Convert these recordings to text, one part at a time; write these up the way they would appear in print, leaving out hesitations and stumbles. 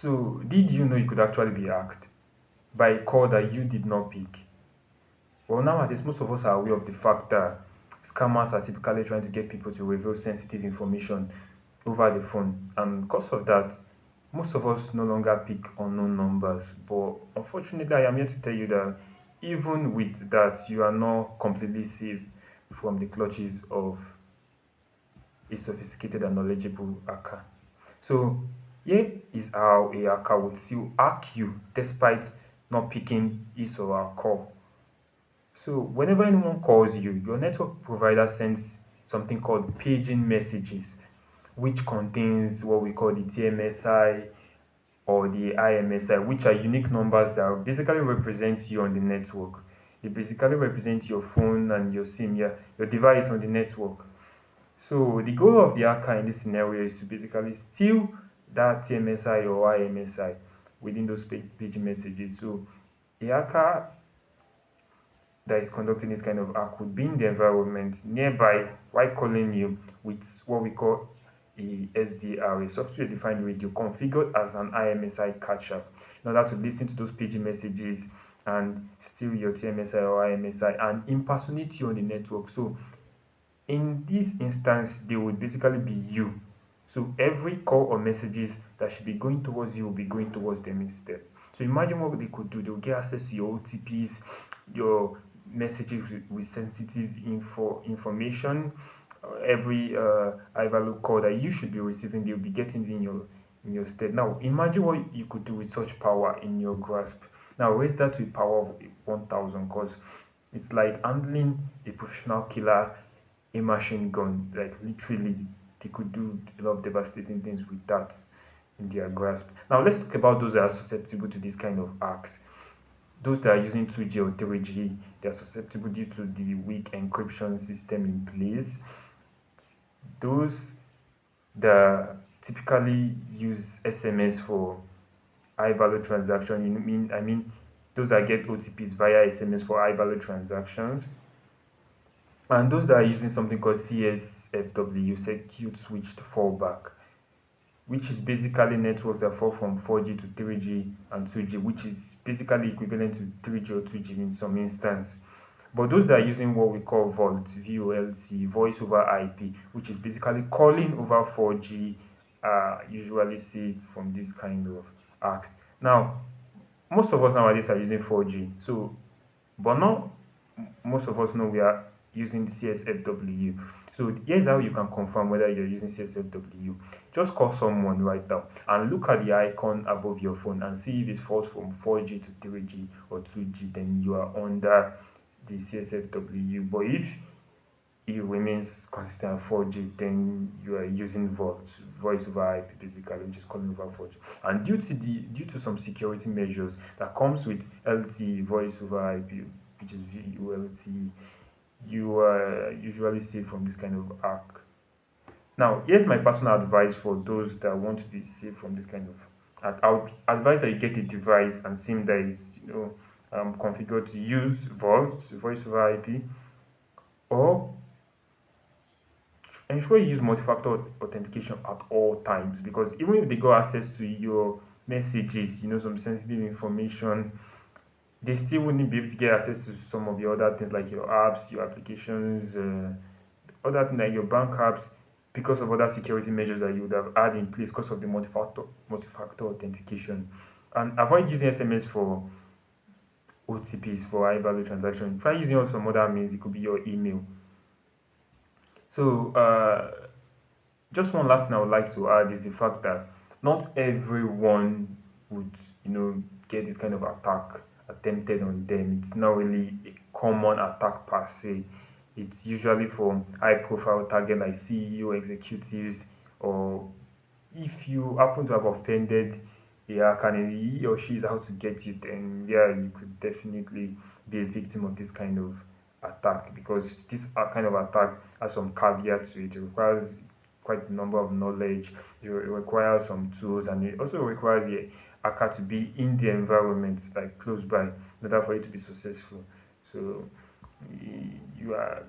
So, did you know you could actually be hacked by a call that you did not pick? Well, nowadays, most of us are aware of the fact that scammers are typically trying to get people to reveal sensitive information over the phone. And because of that, most of us no longer pick unknown numbers. But unfortunately, I am here to tell you that even with that, you are not completely safe from the clutches of a sophisticated and knowledgeable hacker. So here is how a hacker would still hack you despite not picking his or her call. So whenever anyone calls you, your network provider sends something called paging messages, which contains what we call the TMSI or the IMSI, which are unique numbers that basically represent you on the network. They basically represent your phone and your SIM, yeah, your device on the network. So the goal of the hacker in this scenario is to basically steal that TMSI or IMSI within those page messages. So a hacker that is conducting this kind of act would be in the environment nearby while calling you with what we call a SDR, a software defined radio configured as an IMSI catcher in order to listen to those paging messages and steal your TMSI or IMSI and impersonate you on the network. So in this instance, they would basically be you. So every call or messages that should be going towards you will be going towards them instead. So imagine what they could do. They'll get access to your OTPs, your messages with sensitive information, every high value call that you should be receiving, they'll be getting in your stead. Now imagine what you could do with such power in your grasp. Now raise that to a power of 1,000, because it's like handling a professional killer, a machine gun. Like literally, they could do a lot of devastating things with that in their grasp. Now let's talk about those that are susceptible to this kind of acts. Those that are using 2G or 3G, they are susceptible due to the weak encryption system in place. Those that typically use SMS for high value transaction, I mean those that get OTPs via SMS for high value transactions. And those that are using something called CSFW, Secure Switched Fallback, which is basically networks that fall from 4G to 3G and 2G, which is basically equivalent to 3G or 2G in some instance. But those that are using what we call VoLT, Voice over IP, which is basically calling over 4G, usually safe from this kind of acts. Now, most of us nowadays are using 4G, so but not most of us know we are using CSFW. So here's how you can confirm whether you're using CSFW. Just call someone right now and look at the icon above your phone and see if it falls from 4G to 3G or 2G, then you are under the CSFW. But if it remains consistent at 4G, then you are using voice over IP, basically, which is calling over 4G. And due to some security measures that comes with LTE, voice over IP, which is VoLTE, you are usually safe from this kind of hack. Now, here's my personal advice for those that want to be safe from this kind of hack. I would advise that you get a device and SIM that is, configured to use voice over IP, or ensure you use multi-factor authentication at all times, because even if they got access to your messages, some sensitive information, they still wouldn't be able to get access to some of the other things like your apps, your applications, other things like your bank apps, because of other security measures that you would have had in place because of the multi-factor authentication. And avoid using SMS for OTPs for high value transaction. Try using also some other means. It could be your email. So just one last thing I would like to add is the fact that not everyone would, get this kind of attack attempted on them. It's not really a common attack per se. It's usually from high profile target like CEO executives, or if you happen to have offended a hacker and he or she is out to get you, then yeah, you could definitely be a victim of this kind of attack, because this kind of attack has some caveats to it. It requires quite a number of knowledge, it requires some tools, and it also requires the hacker to be in the environment, like close by, in order for it to be successful. So you are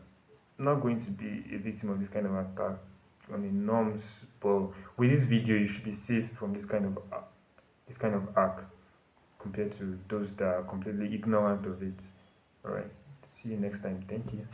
not going to be a victim of this kind of attack on the norms, but with this video you should be safe from this kind of this kind of hack compared to those that are completely ignorant of it. All right. See you next time. Thank you.